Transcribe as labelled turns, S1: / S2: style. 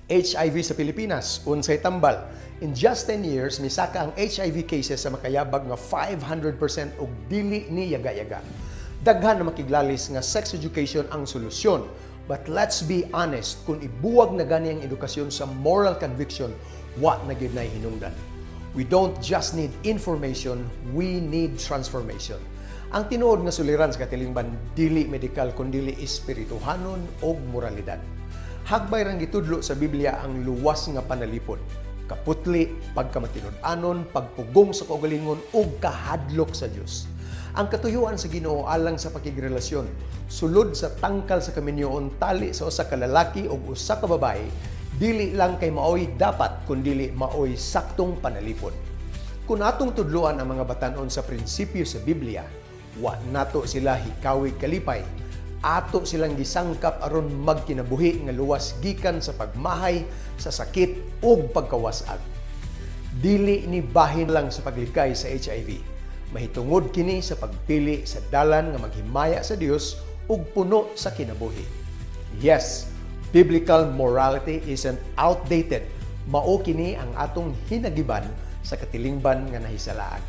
S1: HIV sa Pilipinas, unsay tambal. In just 10 years, misaka ang HIV cases sa makayabag nga 500% og dili ni yaga-yaga. Daghan na makiglalis nga sex education ang solusyon. But let's be honest, kung ibuwag na gani ang edukasyon sa moral conviction, wa na gyud nay hinungdan. We don't just need information, we need transformation. Ang tinuod nga suliran sa katilingban dili medikal kundi espirituhanon og moralidad. Hagbay rang gitudlo sa Biblia ang luwas nga panalipod, kaputli, pagkamatinud-anon, pagpugong sa kaugalingon ug kahadlok sa Dios. Ang katuyuan sa Ginoo alang sa pakigrelasyon, sulod sa tangkal sa kaminyoon tali sa usa ka lalaki ug usa ka babae, dili lang kay maoy dapat kundi maoy saktong panalipod. Kung atong tudloan ang mga batan-on sa prinsipyo sa Biblia, wa nato sila hikawi kalipay, ato silang gisangkap aron magkinabuhi nga luwas gikan sa pagmahay, sa sakit ug pagkawasag. Dili ni bahin lang sa paglikay sa HIV. Mahitungod kini sa pagpili sa dalan nga maghimaya sa Dios ug puno sa kinabuhi. Yes, biblical morality isn't outdated. Mao kini ang atong hinagiban sa katilingban nga nahisalaan.